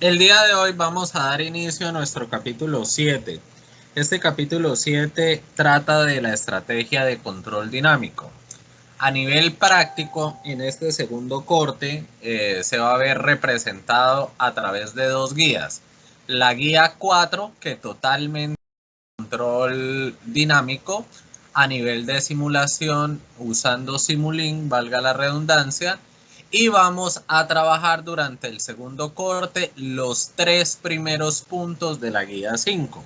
El día de hoy vamos a dar inicio a nuestro capítulo 7. Este capítulo 7 trata de la estrategia de control dinámico. A nivel práctico, en este segundo corte se va a ver representado a través de dos guías. La guía 4, que totalmente control dinámico a nivel de simulación usando Simulink, valga la redundancia, y vamos a trabajar durante el segundo corte los tres primeros puntos de la guía 5.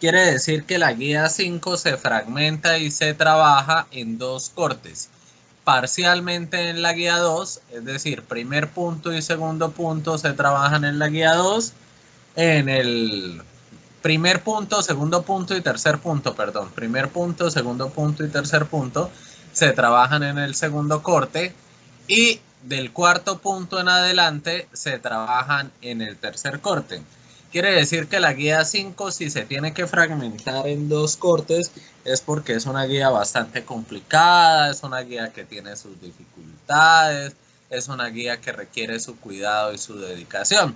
Quiere decir que la guía 5 se fragmenta y se trabaja en dos cortes. Parcialmente en la guía 2, es decir, primer punto y segundo punto se trabajan en la guía 2, en el primer punto, segundo punto y tercer punto, perdón, primer punto, segundo punto y tercer punto se trabajan en el segundo corte y del cuarto punto en adelante se trabajan en el tercer corte. Quiere decir que la guía 5, si se tiene que fragmentar en dos cortes, es porque es una guía bastante complicada, es una guía que tiene sus dificultades, es una guía que requiere su cuidado y su dedicación.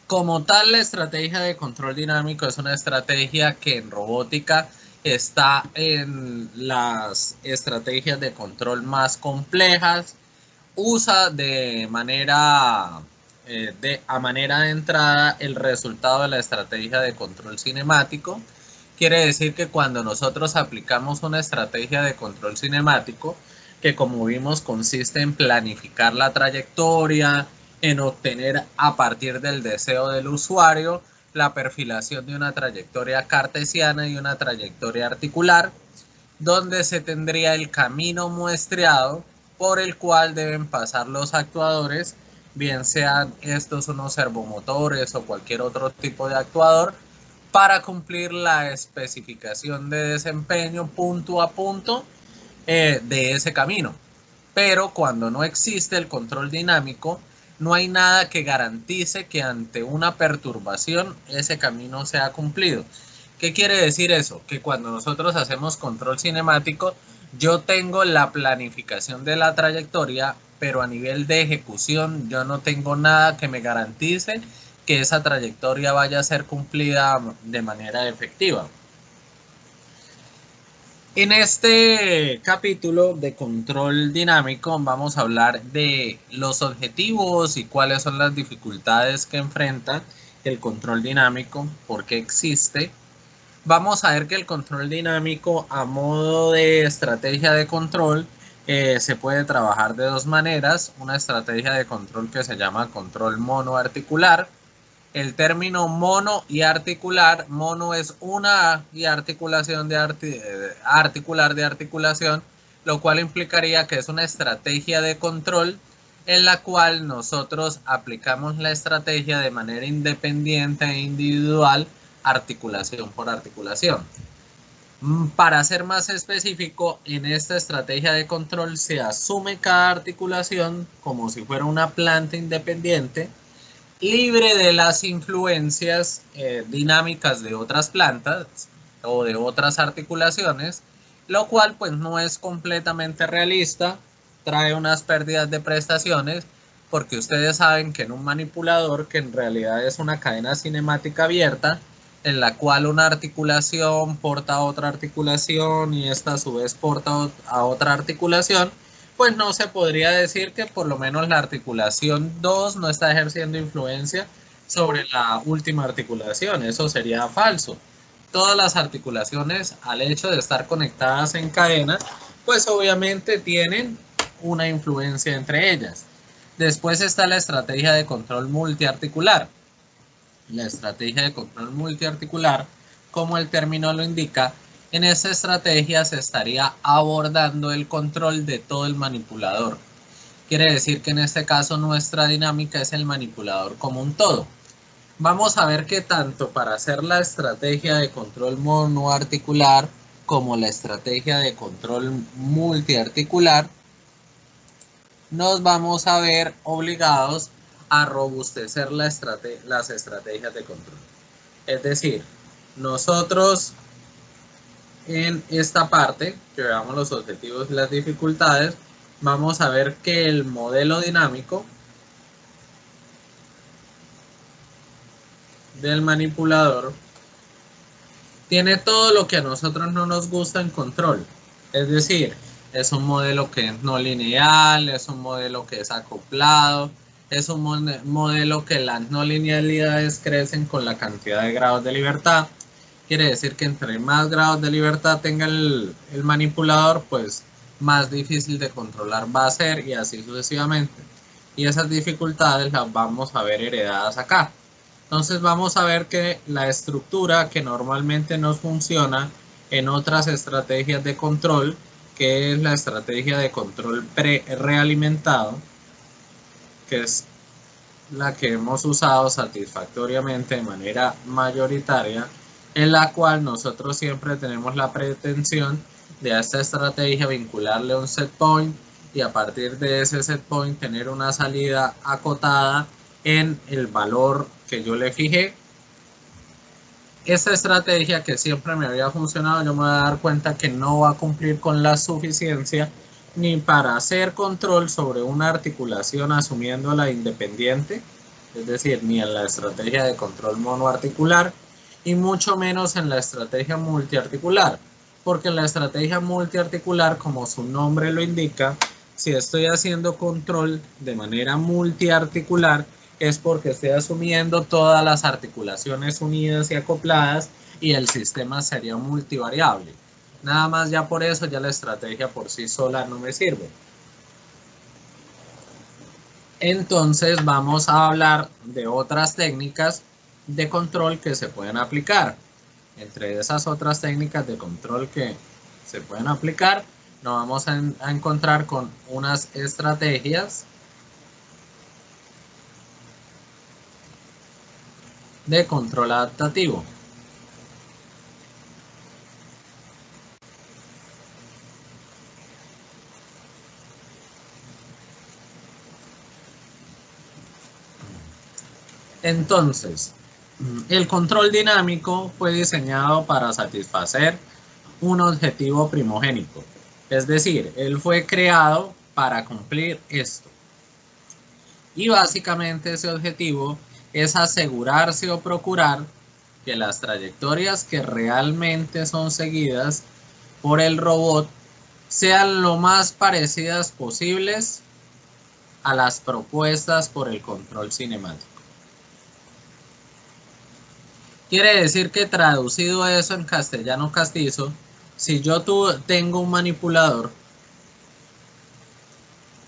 Como tal, la estrategia de control dinámico es una estrategia que en robótica está en las estrategias de control más complejas, usa a manera de entrada el resultado de la estrategia de control cinemático. Quiere decir que cuando nosotros aplicamos una estrategia de control cinemático, que como vimos consiste en planificar la trayectoria, en obtener a partir del deseo del usuario la perfilación de una trayectoria cartesiana y una trayectoria articular, donde se tendría el camino muestreado por el cual deben pasar los actuadores, bien sean estos unos servomotores o cualquier otro tipo de actuador, para cumplir la especificación de desempeño punto a punto de ese camino. Pero cuando no existe el control dinámico, no hay nada que garantice que ante una perturbación ese camino sea cumplido. ¿Qué quiere decir eso? Que cuando nosotros hacemos control cinemático, yo tengo la planificación de la trayectoria, pero a nivel de ejecución yo no tengo nada que me garantice que esa trayectoria vaya a ser cumplida de manera efectiva. En este capítulo de control dinámico vamos a hablar de los objetivos y cuáles son las dificultades que enfrenta el control dinámico, por qué existe. Vamos a ver que el control dinámico a modo de estrategia de control se puede trabajar de dos maneras. Una estrategia de control que se llama control monoarticular. El término mono y articular, mono es una y articulación articular de articulación, lo cual implicaría que es una estrategia de control en la cual nosotros aplicamos la estrategia de manera independiente e individual, articulación por articulación. Para ser más específico, en esta estrategia de control se asume cada articulación como si fuera una planta independiente, libre de las influencias dinámicas de otras plantas o de otras articulaciones, lo cual pues no es completamente realista, trae unas pérdidas de prestaciones, porque ustedes saben que en un manipulador, que en realidad es una cadena cinemática abierta, en la cual una articulación porta a otra articulación y esta a su vez porta a otra articulación, pues no se podría decir que por lo menos la articulación 2 no está ejerciendo influencia sobre la última articulación. Eso sería falso. Todas las articulaciones, al hecho de estar conectadas en cadena, pues obviamente tienen una influencia entre ellas. Después está la estrategia de control multiarticular. La estrategia de control multiarticular, como el término lo indica, en esta estrategia se estaría abordando el control de todo el manipulador. Quiere decir que en este caso nuestra dinámica es el manipulador como un todo. Vamos a ver que tanto para hacer la estrategia de control monoarticular como la estrategia de control multiarticular, nos vamos a ver obligados a robustecer las estrategias de control. Es decir, nosotros en esta parte, que veamos los objetivos y las dificultades, vamos a ver que el modelo dinámico del manipulador tiene todo lo que a nosotros no nos gusta en control. Es decir, es un modelo que es no lineal, es un modelo que es acoplado, es un modelo que las no linealidades crecen con la cantidad de grados de libertad. Quiere decir que entre más grados de libertad tenga el manipulador, pues más difícil de controlar va a ser, y así sucesivamente. Y esas dificultades las vamos a ver heredadas acá. Entonces vamos a ver que la estructura que normalmente nos funciona en otras estrategias de control, que es la estrategia de control pre-realimentado, que es la que hemos usado satisfactoriamente de manera mayoritaria, en la cual nosotros siempre tenemos la pretensión de a esta estrategia vincularle un set point y a partir de ese set point tener una salida acotada en el valor que yo le fijé. Esta estrategia que siempre me había funcionado, yo me voy a dar cuenta que no va a cumplir con la suficiencia ni para hacer control sobre una articulación asumiéndola independiente, es decir, ni en la estrategia de control monoarticular y mucho menos en la estrategia multiarticular, porque en la estrategia multiarticular, como su nombre lo indica, si estoy haciendo control de manera multiarticular es porque estoy asumiendo todas las articulaciones unidas y acopladas y el sistema sería multivariable. Nada más ya por eso ya la estrategia por sí sola no me sirve. Entonces vamos a hablar de otras técnicas de control que se pueden aplicar. Entre esas otras técnicas de control que se pueden aplicar, nos vamos a encontrar con unas estrategias de control adaptativo. Entonces, el control dinámico fue diseñado para satisfacer un objetivo primogénico. Es decir, él fue creado para cumplir esto. Y básicamente ese objetivo es asegurarse o procurar que las trayectorias que realmente son seguidas por el robot sean lo más parecidas posibles a las propuestas por el control cinemático. Quiere decir que traducido eso en castellano castizo, si yo tengo un manipulador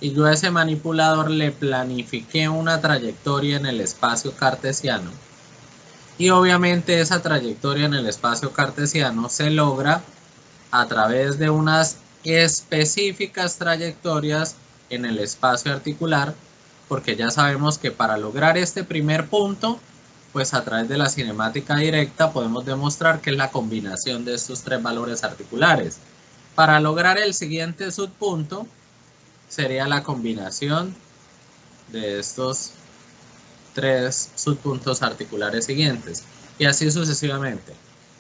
y yo a ese manipulador le planifiqué una trayectoria en el espacio cartesiano, y obviamente esa trayectoria en el espacio cartesiano se logra a través de unas específicas trayectorias en el espacio articular, porque ya sabemos que para lograr este primer punto, pues a través de la cinemática directa podemos demostrar que es la combinación de estos tres valores articulares. Para lograr el siguiente subpunto, sería la combinación de estos tres subpuntos articulares siguientes, y así sucesivamente.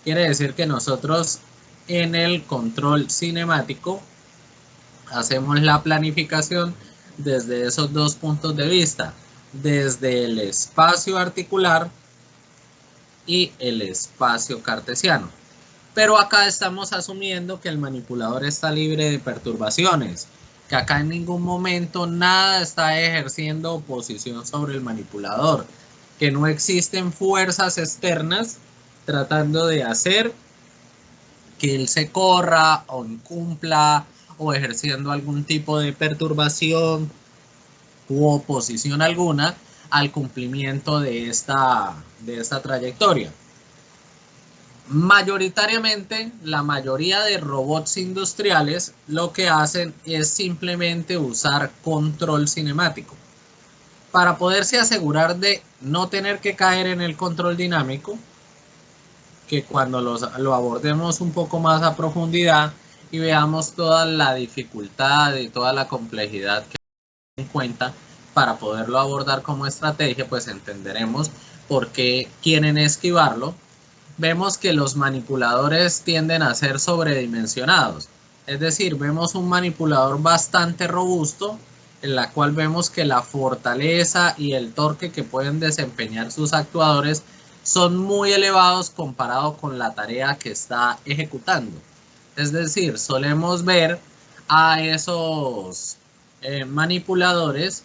Quiere decir que nosotros en el control cinemático hacemos la planificación desde esos dos puntos de vista, desde el espacio articular y el espacio cartesiano. Pero acá estamos asumiendo que el manipulador está libre de perturbaciones, que acá en ningún momento nada está ejerciendo oposición sobre el manipulador, que no existen fuerzas externas tratando de hacer que él se corra o incumpla o ejerciendo algún tipo de perturbación u oposición alguna al cumplimiento de esta trayectoria. Mayoritariamente, la mayoría de robots industriales lo que hacen es simplemente usar control cinemático. Para poderse asegurar de no tener que caer en el control dinámico, que cuando lo abordemos un poco más a profundidad y veamos toda la dificultad y toda la complejidad que hay en cuenta para poderlo abordar como estrategia, pues entenderemos por qué quieren esquivarlo. Vemos que los manipuladores tienden a ser sobredimensionados. Es decir, vemos un manipulador bastante robusto, en la cual vemos que la fortaleza y el torque que pueden desempeñar sus actuadores son muy elevados comparado con la tarea que está ejecutando. Es decir, solemos ver a esos manipuladores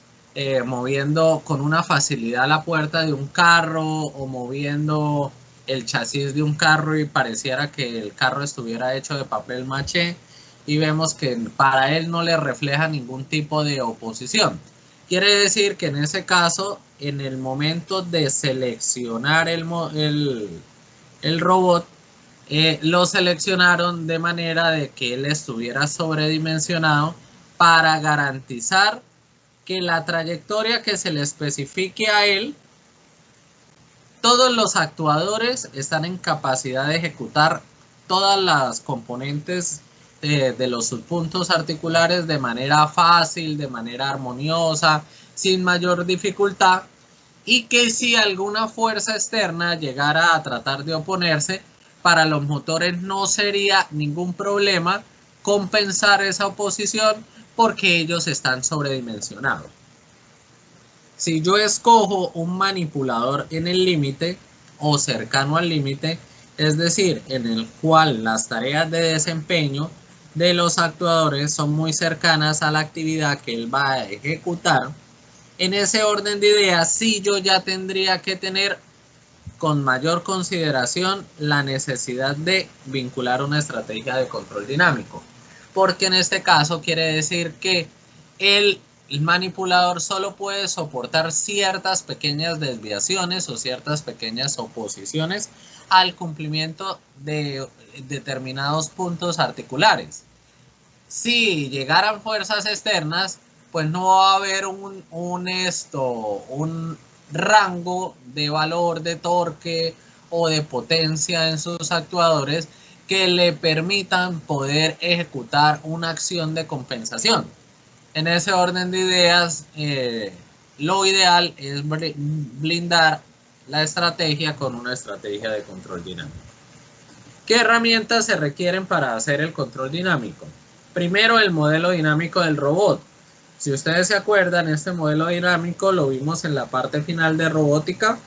moviendo con una facilidad la puerta de un carro o moviendo el chasis de un carro y pareciera que el carro estuviera hecho de papel maché, y vemos que para él no le refleja ningún tipo de oposición. Quiere decir que en ese caso, en el momento de seleccionar el robot, lo seleccionaron de manera de que él estuviera sobredimensionado para garantizar que la trayectoria que se le especifique a él, todos los actuadores están en capacidad de ejecutar todas las componentes de los subpuntos articulares de manera fácil, de manera armoniosa, sin mayor dificultad, y que si alguna fuerza externa llegara a tratar de oponerse, para los motores no sería ningún problema compensar esa oposición porque ellos están sobredimensionados. Si yo escojo un manipulador en el límite o cercano al límite, es decir, en el cual las tareas de desempeño de los actuadores son muy cercanas a la actividad que él va a ejecutar, en ese orden de ideas sí yo ya tendría que tener con mayor consideración la necesidad de vincular una estrategia de control dinámico, porque en este caso quiere decir que el manipulador solo puede soportar ciertas pequeñas desviaciones o ciertas pequeñas oposiciones al cumplimiento de determinados puntos articulares. Si llegaran fuerzas externas, pues no va a haber un rango de valor de torque o de potencia en sus actuadores que le permitan poder ejecutar una acción de compensación. En ese orden de ideas, lo ideal es blindar la estrategia con una estrategia de control dinámico. ¿Qué herramientas se requieren para hacer el control dinámico? Primero, el modelo dinámico del robot. Si ustedes se acuerdan, este modelo dinámico lo vimos en la parte final de robótica.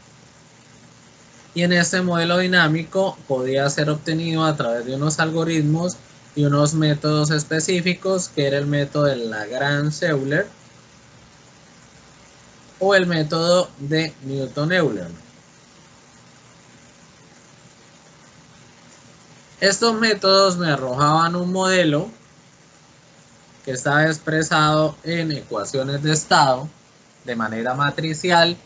Y en este modelo dinámico podía ser obtenido a través de unos algoritmos y unos métodos específicos, que era el método de Lagrange-Euler o el método de Newton-Euler. Estos métodos me arrojaban un modelo que estaba expresado en ecuaciones de estado de manera matricial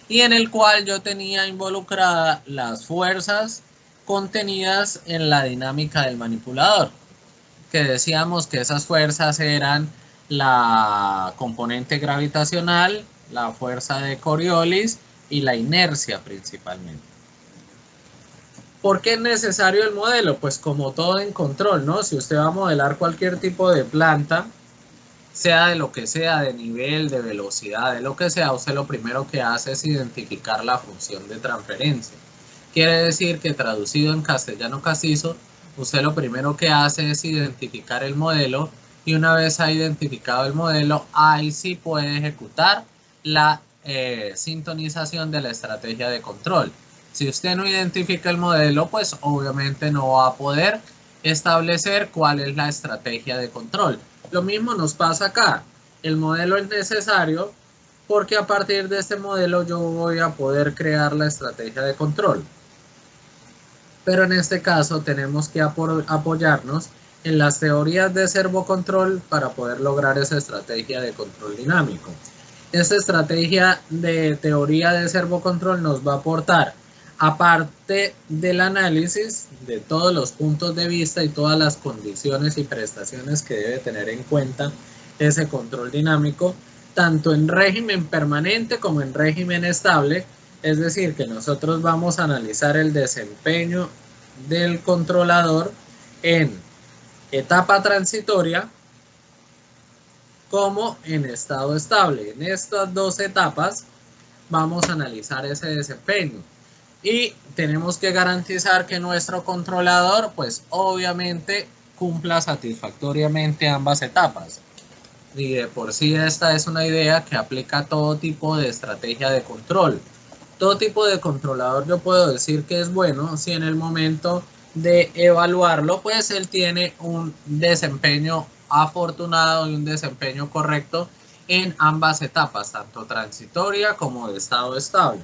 y en el cual yo tenía involucradas las fuerzas contenidas en la dinámica del manipulador, que decíamos que esas fuerzas eran la componente gravitacional, la fuerza de Coriolis y la inercia principalmente. ¿Por qué es necesario el modelo? Pues como todo en control, ¿no? Si usted va a modelar cualquier tipo de planta, sea de lo que sea, de nivel, de velocidad, de lo que sea, usted lo primero que hace es identificar la función de transferencia. Quiere decir que traducido en castellano castizo, usted lo primero que hace es identificar el modelo, y una vez ha identificado el modelo, ahí sí puede ejecutar la sintonización de la estrategia de control. Si usted no identifica el modelo, pues obviamente no va a poder establecer cuál es la estrategia de control. Lo mismo nos pasa acá. El modelo es necesario porque a partir de este modelo yo voy a poder crear la estrategia de control. Pero en este caso tenemos que apoyarnos en las teorías de servocontrol para poder lograr esa estrategia de control dinámico. Esta estrategia de teoría de servocontrol nos va a aportar, aparte del análisis de todos los puntos de vista y todas las condiciones y prestaciones que debe tener en cuenta ese control dinámico, tanto en régimen permanente como en régimen estable. Es decir, que nosotros vamos a analizar el desempeño del controlador en etapa transitoria como en estado estable. En estas dos etapas vamos a analizar ese desempeño. Y tenemos que garantizar que nuestro controlador, pues obviamente, cumpla satisfactoriamente ambas etapas. Y de por sí esta es una idea que aplica a todo tipo de estrategia de control. Todo tipo de controlador yo puedo decir que es bueno si en el momento de evaluarlo, pues él tiene un desempeño afortunado y un desempeño correcto en ambas etapas, tanto transitoria como de estado estable.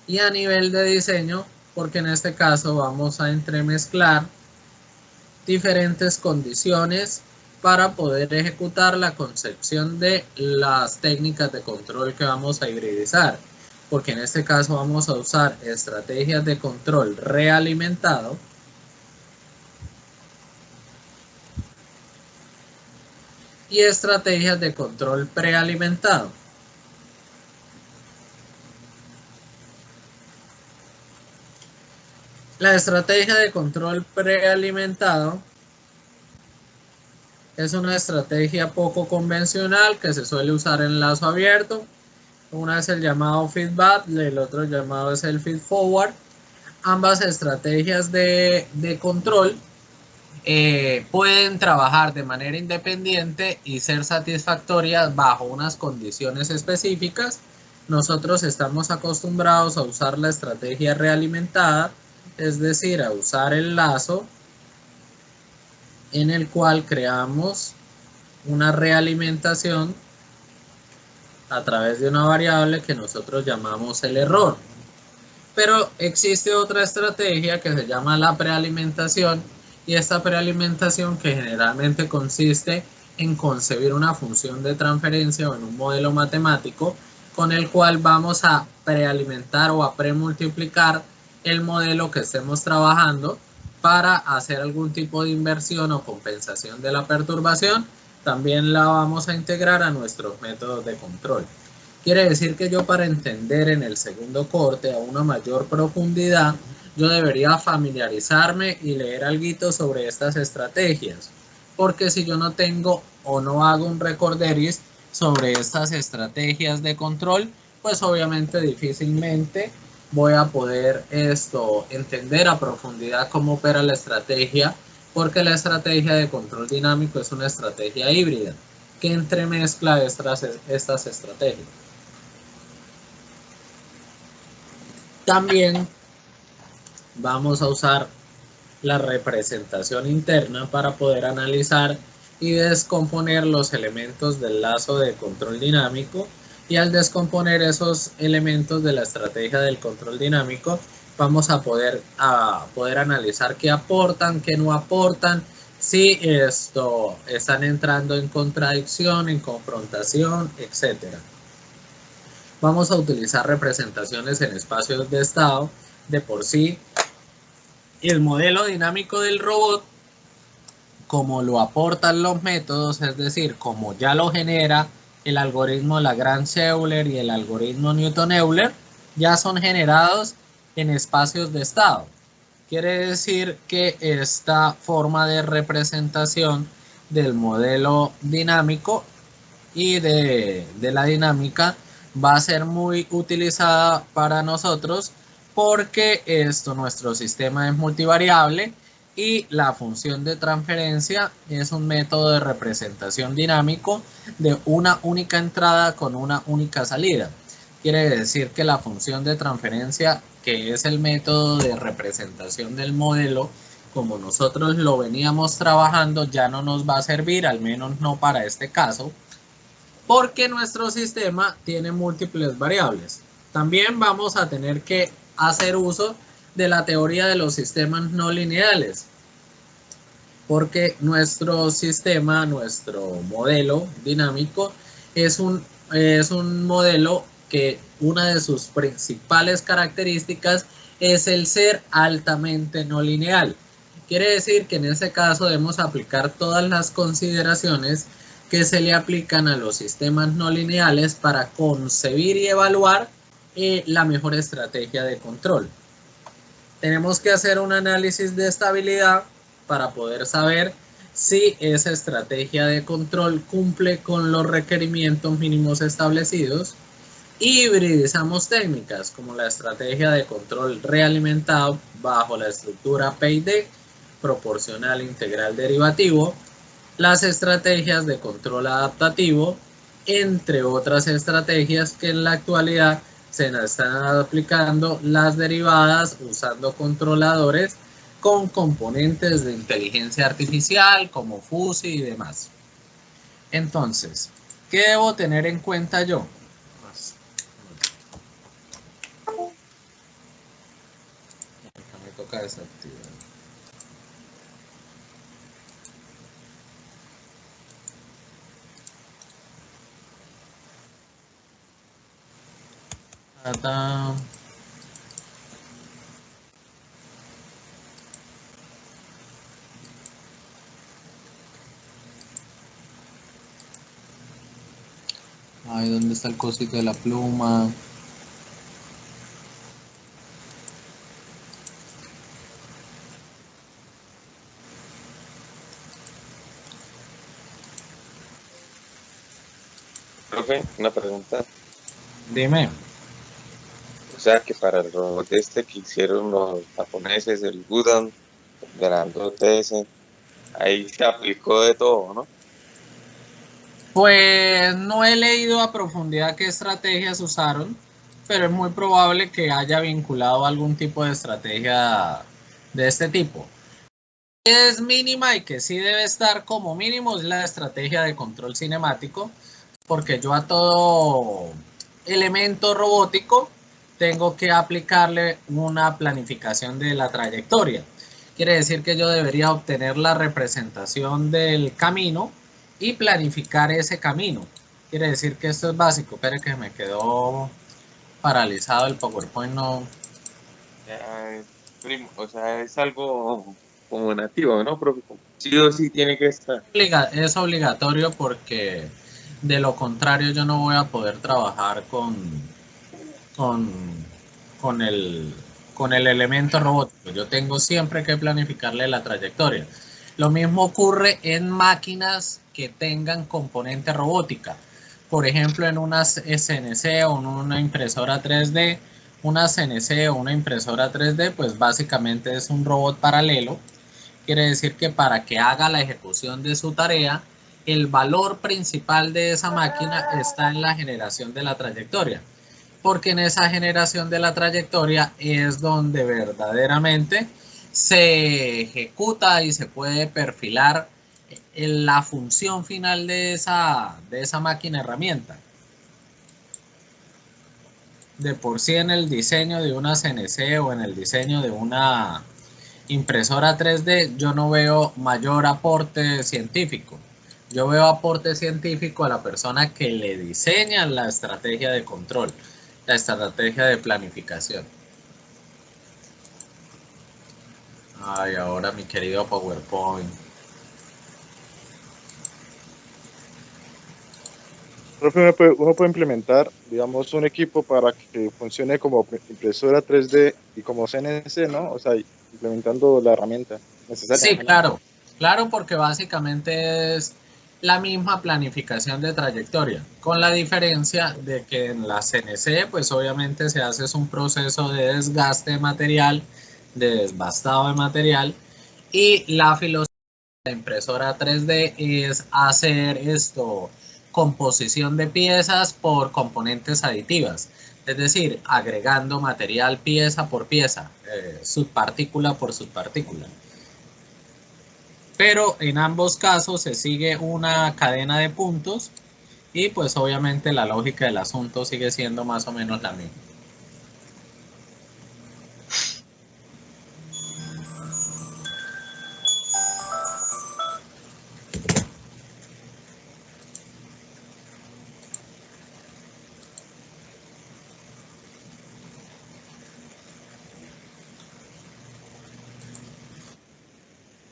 Y a nivel de diseño, porque en este caso vamos a entremezclar diferentes condiciones para poder ejecutar la concepción de las técnicas de control que vamos a hibridizar, porque en este caso vamos a usar estrategias de control realimentado y estrategias de control prealimentado. La estrategia de control prealimentado es una estrategia poco convencional que se suele usar en lazo abierto. Una es el llamado feedback, el otro llamado es el feed forward. Ambas estrategias de control pueden trabajar de manera independiente y ser satisfactorias bajo unas condiciones específicas. Nosotros estamos acostumbrados a usar la estrategia realimentada, es decir, a usar el lazo en el cual creamos una realimentación a través de una variable que nosotros llamamos el error. Pero existe otra estrategia que se llama la prealimentación, y esta prealimentación, que generalmente consiste en concebir una función de transferencia o en un modelo matemático con el cual vamos a prealimentar o a premultiplicar el modelo que estemos trabajando para hacer algún tipo de inversión o compensación de la perturbación. También la vamos a integrar a nuestros métodos de control. Quiere decir que yo, para entender en el segundo corte a una mayor profundidad, yo debería familiarizarme y leer algo sobre estas estrategias, porque si yo no tengo o no hago un recorderis sobre estas estrategias de control, pues obviamente difícilmente voy a poder entender a profundidad cómo opera la estrategia, porque la estrategia de control dinámico es una estrategia híbrida que entremezcla estas estrategias. También vamos a usar la representación interna para poder analizar y descomponer los elementos del lazo de control dinámico, y al descomponer esos elementos de la estrategia del control dinámico vamos a poder analizar qué aportan, qué no aportan, si están entrando en contradicción, en confrontación, etc. Vamos a utilizar representaciones en espacios de estado. De por sí, el modelo dinámico del robot, como lo aportan los métodos, es decir, como ya lo genera el algoritmo Lagrange-Euler y el algoritmo Newton-Euler, ya son generados en espacios de estado. Quiere decir que esta forma de representación del modelo dinámico y de la dinámica va a ser muy utilizada para nosotros, porque nuestro sistema es multivariable y la función de transferencia es un método de representación dinámico de una única entrada con una única salida. Quiere decir que la función de transferencia, que es el método de representación del modelo, como nosotros lo veníamos trabajando, ya no nos va a servir, al menos no para este caso, porque nuestro sistema tiene múltiples variables. También vamos a tener que hacer uso de la teoría de los sistemas no lineales, porque nuestro sistema, nuestro modelo dinámico es un modelo que una de sus principales características es el ser altamente no lineal. Quiere decir que en ese caso debemos aplicar todas las consideraciones que se le aplican a los sistemas no lineales para concebir y evaluar la mejor estrategia de control. Tenemos que hacer un análisis de estabilidad para poder saber si esa estrategia de control cumple con los requerimientos mínimos establecidos. Hibridizamos técnicas como la estrategia de control realimentado bajo la estructura PID, proporcional integral derivativo, las estrategias de control adaptativo, entre otras estrategias que en la actualidad se están aplicando las derivadas usando controladores con componentes de inteligencia artificial como Fuzzy y demás. Entonces, ¿qué debo tener en cuenta yo? Acá me toca desactivar. Ay, ¿dónde está el cosito de la pluma? Profe, una pregunta. Dime. O sea que para el robot este que hicieron los japoneses, el Gundam, grandote ese, ahí se aplicó de todo, ¿no? Pues no he leído a profundidad qué estrategias usaron, pero es muy probable que haya vinculado algún tipo de estrategia de este tipo. Que es mínima y que sí debe estar como mínimo es la estrategia de control cinemático, porque yo a todo elemento robótico tengo que aplicarle una planificación de la trayectoria. Quiere decir que yo debería obtener la representación del camino y planificar ese camino. Quiere decir que esto es básico. Espere que me quedó paralizado el PowerPoint. No. O sea, es algo como nativo, ¿no, profe? Sí o sí tiene que estar. Es obligatorio porque de lo contrario yo no voy a poder trabajar con, con, el, con el elemento robótico. Yo tengo siempre que planificarle la trayectoria. Lo mismo ocurre en máquinas que tengan componente robótica. Por ejemplo, en una CNC o en una impresora 3D, una CNC o una impresora 3D, pues básicamente es un robot paralelo. Quiere decir que para que haga la ejecución de su tarea, el valor principal de esa máquina está en la generación de la trayectoria, porque en esa generación de la trayectoria es donde verdaderamente se ejecuta y se puede perfilar la función final de esa máquina herramienta. De por sí en el diseño de una CNC o en el diseño de una impresora 3D yo no veo mayor aporte científico. Yo veo aporte científico a la persona que le diseña la estrategia de control, la estrategia de planificación. Ay, ahora mi querido PowerPoint. Profe, uno puede implementar, digamos, un equipo para que funcione como impresora 3D y como CNC, ¿no? O sea, implementando la herramienta Sí, necesariamente. claro, claro, porque básicamente es la misma planificación de trayectoria, con la diferencia de que en la CNC, pues obviamente se hace un proceso de desgaste de material, de desbastado de material, y la filosofía de la impresora 3D es hacer esto, composición de piezas por componentes aditivas, es decir, agregando material pieza por pieza, subpartícula por subpartícula. Pero en ambos casos se sigue una cadena de puntos y pues obviamente la lógica del asunto sigue siendo más o menos la misma.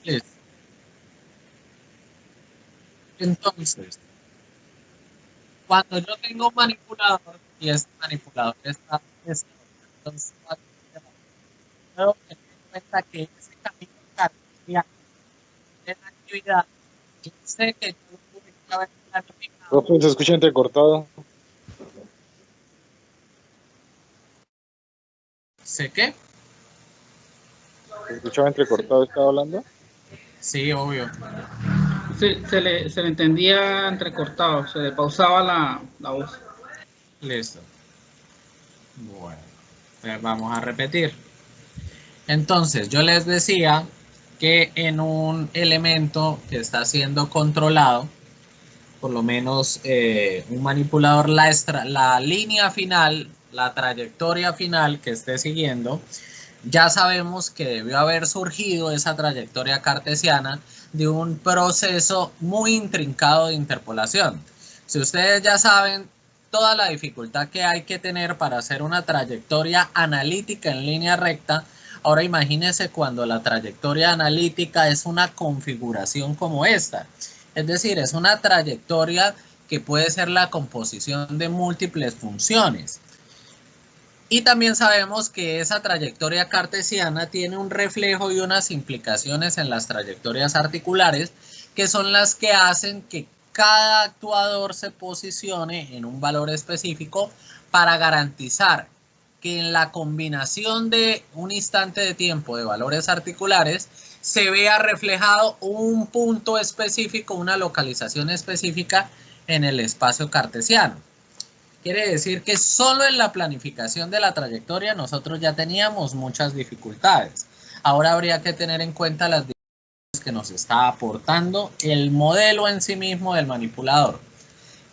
Listo. Entonces, cuando yo tengo un manipulador y este manipulador está entonces, tengo que tener en cuenta que ese camino cardíaco de la actividad, yo sé que yo tuve que haber planificado. Profe, se escucha entrecortado. ¿Sé qué? Se escuchaba entrecortado, ¿estaba hablando? Sí, obvio. Se le entendía entrecortado, se le pausaba la voz. Listo. Bueno, pues vamos a repetir. Entonces, yo les decía que en un elemento que está siendo controlado, por lo menos un manipulador, la línea final, la trayectoria final que esté siguiendo, ya sabemos que debió haber surgido esa trayectoria cartesiana de un proceso muy intrincado de interpolación. Si ustedes ya saben toda la dificultad que hay que tener para hacer una trayectoria analítica en línea recta, ahora imagínense cuando la trayectoria analítica es una configuración como esta. Es decir, es una trayectoria que puede ser la composición de múltiples funciones. Y también sabemos que esa trayectoria cartesiana tiene un reflejo y unas implicaciones en las trayectorias articulares que son las que hacen que cada actuador se posicione en un valor específico para garantizar que en la combinación de un instante de tiempo de valores articulares se vea reflejado un punto específico, una localización específica en el espacio cartesiano. Quiere decir que solo en la planificación de la trayectoria nosotros ya teníamos muchas dificultades. Ahora habría que tener en cuenta las dificultades que nos está aportando el modelo en sí mismo del manipulador.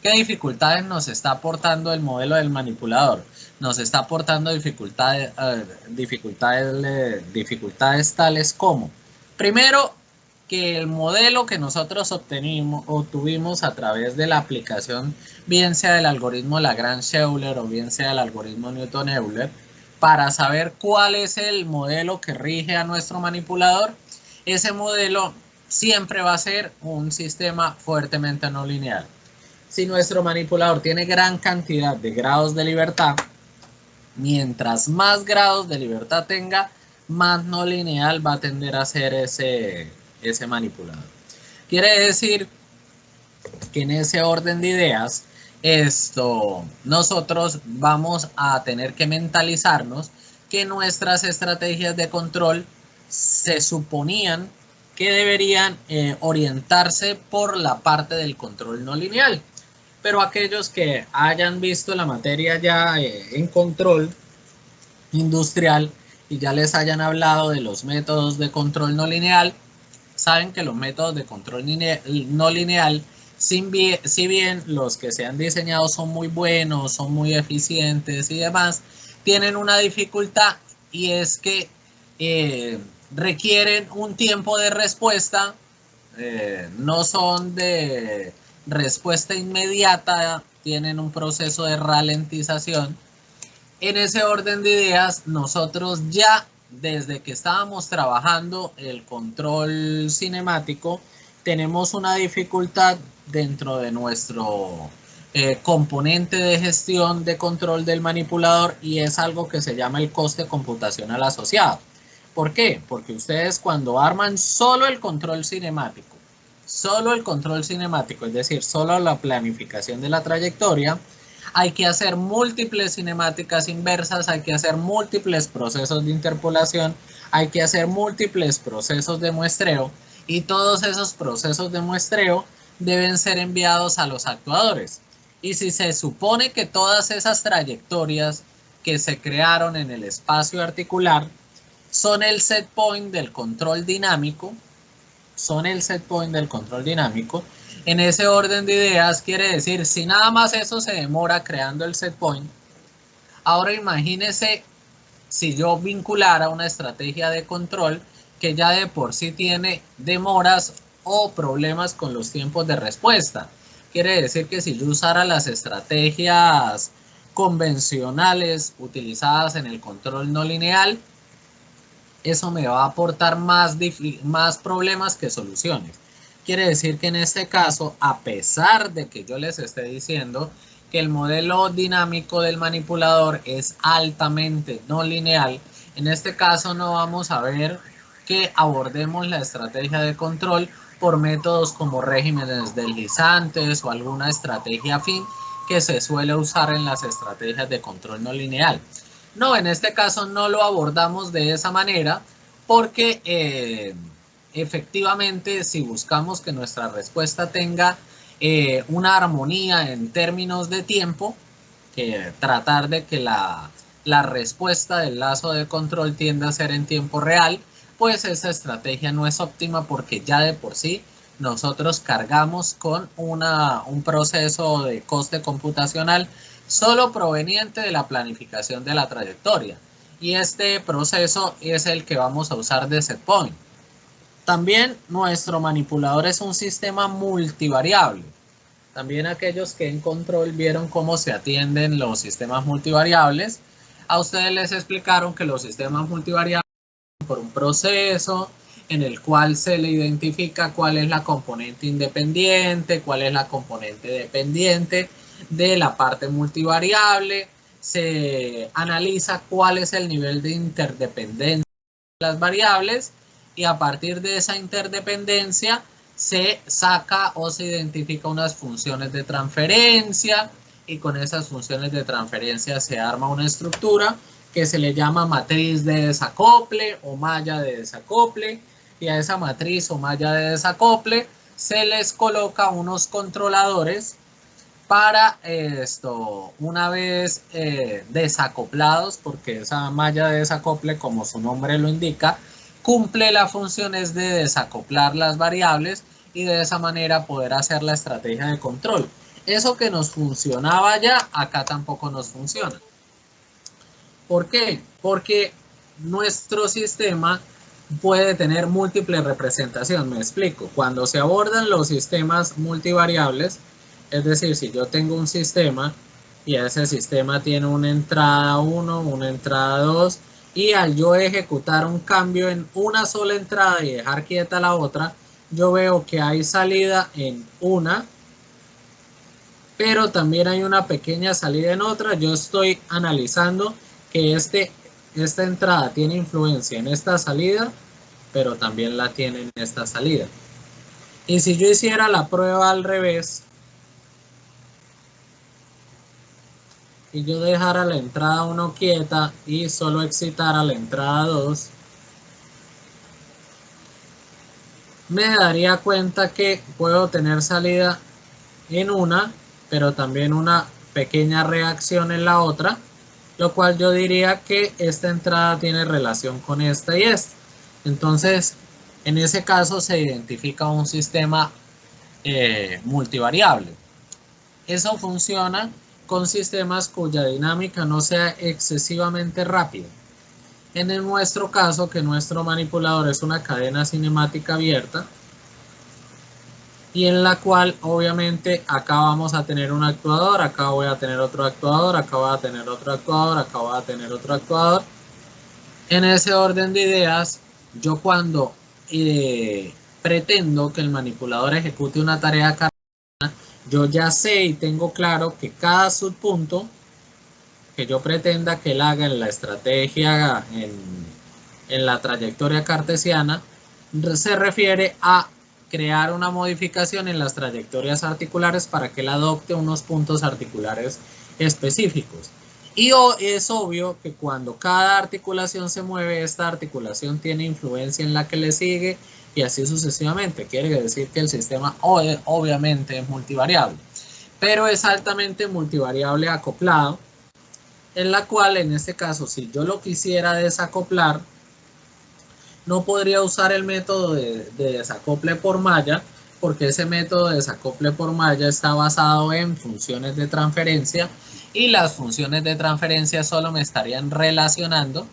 ¿Qué dificultades nos está aportando el modelo del manipulador? Nos está aportando dificultades tales como, primero, que el modelo que nosotros obtuvimos a través de la aplicación, bien sea del algoritmo Lagrange-Euler o bien sea del algoritmo Newton-Euler, para saber cuál es el modelo que rige a nuestro manipulador, ese modelo siempre va a ser un sistema fuertemente no lineal. Si nuestro manipulador tiene gran cantidad de grados de libertad, mientras más grados de libertad tenga, más no lineal va a tender a ser ese manipulador. Quiere decir que en ese orden de ideas, nosotros vamos a tener que mentalizarnos que nuestras estrategias de control se suponían que deberían orientarse por la parte del control no lineal. Pero aquellos que hayan visto la materia ya en control industrial y ya les hayan hablado de los métodos de control no lineal, saben que los métodos de control no lineal, si bien los que se han diseñado son muy buenos, son muy eficientes y demás, tienen una dificultad y es que requieren un tiempo de respuesta, no son de respuesta inmediata, tienen un proceso de ralentización. En ese orden de ideas, nosotros ya desde que estábamos trabajando el control cinemático, tenemos una dificultad dentro de nuestro componente de gestión de control del manipulador y es algo que se llama el coste computacional asociado. ¿Por qué? Porque ustedes cuando arman solo el control cinemático, es decir, solo la planificación de la trayectoria, hay que hacer múltiples cinemáticas inversas, hay que hacer múltiples procesos de interpolación, hay que hacer múltiples procesos de muestreo y todos esos procesos de muestreo deben ser enviados a los actuadores. Y si se supone que todas esas trayectorias que se crearon en el espacio articular son el set point del control dinámico, en ese orden de ideas quiere decir, si nada más eso se demora creando el set point, ahora imagínese si yo vinculara una estrategia de control que ya de por sí tiene demoras o problemas con los tiempos de respuesta. Quiere decir que si yo usara las estrategias convencionales utilizadas en el control no lineal, eso me va a aportar más problemas que soluciones. Quiere decir que en este caso, a pesar de que yo les esté diciendo que el modelo dinámico del manipulador es altamente no lineal, en este caso no vamos a ver que abordemos la estrategia de control por métodos como regímenes deslizantes o alguna estrategia afín que se suele usar en las estrategias de control no lineal. No, en este caso no lo abordamos de esa manera porque efectivamente si buscamos que nuestra respuesta tenga una armonía en términos de tiempo, tratar de que la la respuesta del lazo de control tiende a ser en tiempo real, pues esa estrategia no es óptima porque ya de por sí nosotros cargamos con un proceso de coste computacional solo proveniente de la planificación de la trayectoria. Y este proceso es el que vamos a usar de setpoint. También nuestro manipulador es un sistema multivariable. También aquellos que en control vieron cómo se atienden los sistemas multivariables, a ustedes les explicaron que los sistemas multivariables son por un proceso en el cual se le identifica cuál es la componente independiente, cuál es la componente dependiente de la parte multivariable, se analiza cuál es el nivel de interdependencia de las variables y a partir de esa interdependencia se saca o se identifica unas funciones de transferencia y con esas funciones de transferencia se arma una estructura que se le llama matriz de desacople o malla de desacople, y a esa matriz o malla de desacople se les coloca unos controladores para esto, una vez desacoplados, porque esa malla de desacople, como su nombre lo indica, cumple las funciones de desacoplar las variables y de esa manera poder hacer la estrategia de control. Eso que nos funcionaba ya, acá tampoco nos funciona. ¿Por qué? Porque nuestro sistema puede tener múltiples representaciones. Me explico. Cuando se abordan los sistemas multivariables, es decir, si yo tengo un sistema y ese sistema tiene una entrada 1, una entrada 2, y al yo ejecutar un cambio en una sola entrada y dejar quieta la otra, yo veo que hay salida en una, pero también hay una pequeña salida en otra. Yo estoy analizando que esta entrada tiene influencia en esta salida, pero también la tiene en esta salida. Y si yo hiciera la prueba al revés, y yo dejara la entrada 1 quieta y solo excitara la entrada 2, me daría cuenta que puedo tener salida en una, pero también una pequeña reacción en la otra, lo cual yo diría que esta entrada tiene relación con esta y esta. Entonces, en ese caso se identifica un sistema multivariable. Eso funciona con sistemas cuya dinámica no sea excesivamente rápida. En nuestro caso, que nuestro manipulador es una cadena cinemática abierta y en la cual obviamente acá vamos a tener un actuador, acá voy a tener otro actuador, acá voy a tener otro actuador, acá voy a tener otro actuador. En ese orden de ideas, yo cuando pretendo que el manipulador ejecute una tarea cartesiana, yo ya sé y tengo claro que cada subpunto que yo pretenda que él haga en la estrategia, en la trayectoria cartesiana, se refiere a crear una modificación en las trayectorias articulares para que él adopte unos puntos articulares específicos. Y es obvio que cuando cada articulación se mueve, esta articulación tiene influencia en la que le sigue y así sucesivamente. Quiere decir que el sistema obviamente es multivariable, pero es altamente multivariable acoplado, en la cual en este caso si yo lo quisiera desacoplar, no podría usar el método de desacople por malla, porque ese método de desacople por malla está basado en funciones de transferencia y las funciones de transferencia solo me estarían relacionando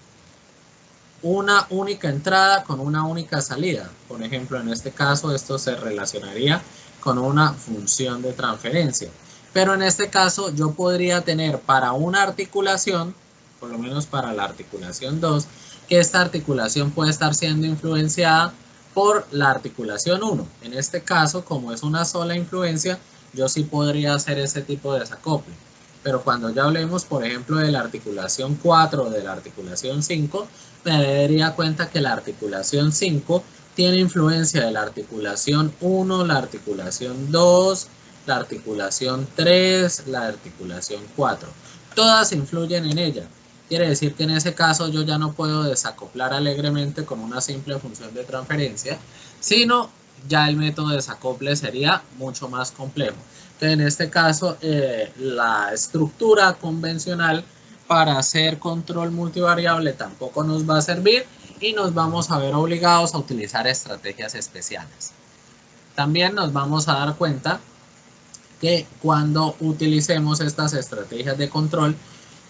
una única entrada con una única salida. Por ejemplo, en este caso esto se relacionaría con una función de transferencia. Pero en este caso yo podría tener para una articulación, por lo menos para la articulación 2, que esta articulación puede estar siendo influenciada por la articulación 1. En este caso, como es una sola influencia, yo sí podría hacer ese tipo de desacople. Pero cuando ya hablemos, por ejemplo, de la articulación 4 o de la articulación 5, me daría cuenta que la articulación 5 tiene influencia de la articulación 1, la articulación 2, la articulación 3, la articulación 4. Todas influyen en ella. Quiere decir que en ese caso yo ya no puedo desacoplar alegremente con una simple función de transferencia, sino ya el método de desacople sería mucho más complejo. Entonces, en este caso, la estructura convencional para hacer control multivariable tampoco nos va a servir y nos vamos a ver obligados a utilizar estrategias especiales. También nos vamos a dar cuenta que cuando utilicemos estas estrategias de control,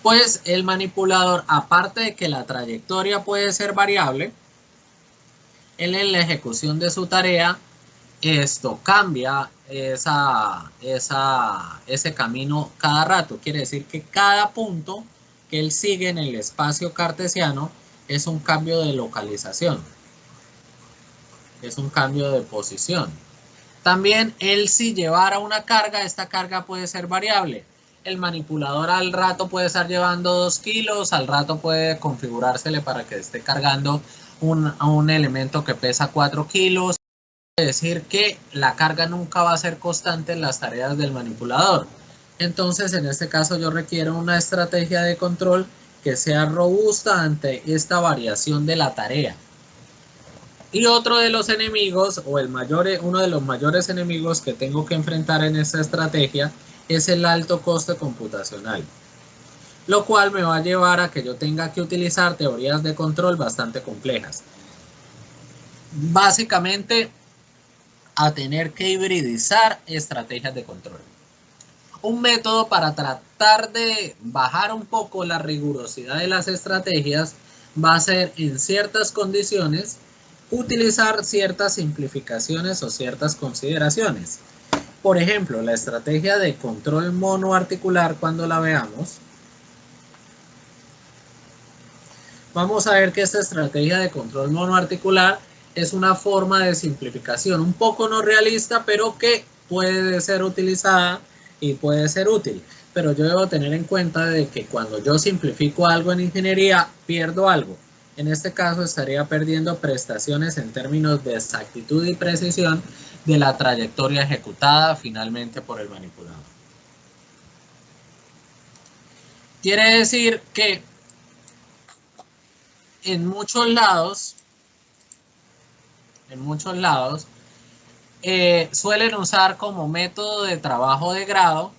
pues el manipulador, aparte de que la trayectoria puede ser variable, él en la ejecución de su tarea, esto cambia ese camino cada rato. Quiere decir que cada punto que él sigue en el espacio cartesiano es un cambio de localización, es un cambio de posición. También él, si llevara una carga, esta carga puede ser variable. El manipulador al rato puede estar llevando 2 kilos, al rato puede configurársele para que esté cargando un elemento que pesa 4 kilos. Es decir que la carga nunca va a ser constante en las tareas del manipulador. Entonces, en este caso yo requiero una estrategia de control que sea robusta ante esta variación de la tarea. Y otro de los enemigos, o uno de los mayores enemigos que tengo que enfrentar en esta estrategia es el alto coste computacional, lo cual me va a llevar a que yo tenga que utilizar teorías de control bastante complejas. Básicamente, a tener que hibridizar estrategias de control. Un método para tratar de bajar un poco la rigurosidad de las estrategias va a ser, en ciertas condiciones, utilizar ciertas simplificaciones o ciertas consideraciones. Por ejemplo, la estrategia de control monoarticular, cuando la veamos, vamos a ver que esta estrategia de control monoarticular es una forma de simplificación un poco no realista, pero que puede ser utilizada y puede ser útil. Pero yo debo tener en cuenta de que cuando yo simplifico algo en ingeniería, pierdo algo. En este caso estaría perdiendo prestaciones en términos de exactitud y precisión de la trayectoria ejecutada finalmente por el manipulador. Quiere decir que en muchos lados suelen usar como método de trabajo de grado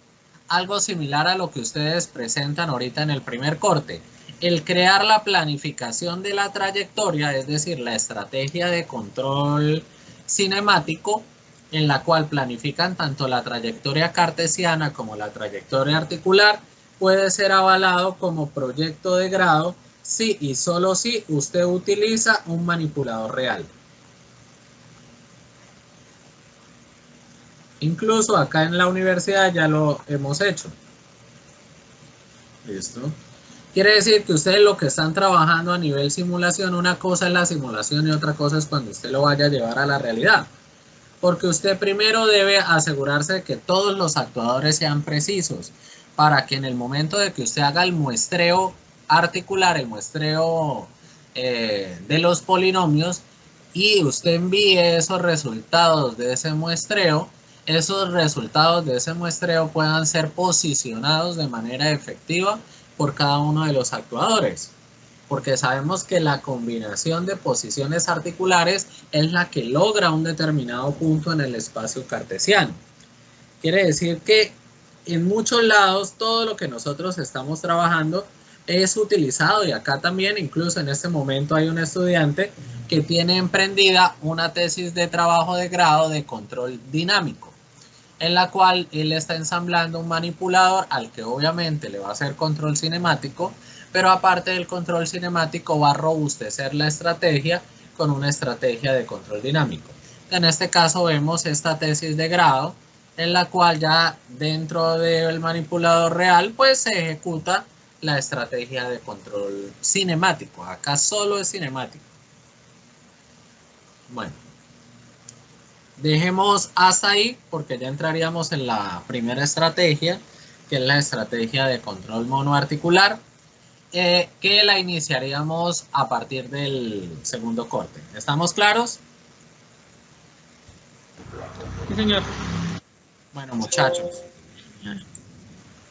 algo similar a lo que ustedes presentan ahorita en el primer corte. El crear la planificación de la trayectoria, es decir, la estrategia de control cinemático, en la cual planifican tanto la trayectoria cartesiana como la trayectoria articular, puede ser avalado como proyecto de grado si y solo si usted utiliza un manipulador real. Incluso acá en la universidad ya lo hemos hecho. ¿Listo? Quiere decir que ustedes lo que están trabajando a nivel simulación, una cosa es la simulación y otra cosa es cuando usted lo vaya a llevar a la realidad. Porque usted primero debe asegurarse de que todos los actuadores sean precisos para que en el momento de que usted haga el muestreo articular, el muestreo de los polinomios y usted envíe esos resultados de ese muestreo, esos resultados de ese muestreo puedan ser posicionados de manera efectiva por cada uno de los actuadores, porque sabemos que la combinación de posiciones articulares es la que logra un determinado punto en el espacio cartesiano. Quiere decir que en muchos lados todo lo que nosotros estamos trabajando es utilizado, y acá también incluso en este momento hay un estudiante que tiene emprendida una tesis de trabajo de grado de control dinámico, en la cual él está ensamblando un manipulador al que obviamente le va a hacer control cinemático, pero aparte del control cinemático va a robustecer la estrategia con una estrategia de control dinámico. En este caso vemos esta tesis de grado en la cual ya dentro del manipulador real pues se ejecuta la estrategia de control cinemático. Acá solo es cinemático. Bueno. Dejemos hasta ahí porque ya entraríamos en la primera estrategia, que es la estrategia de control monoarticular, que la iniciaríamos a partir del segundo corte. ¿Estamos claros? Sí, señor. Bueno, muchachos.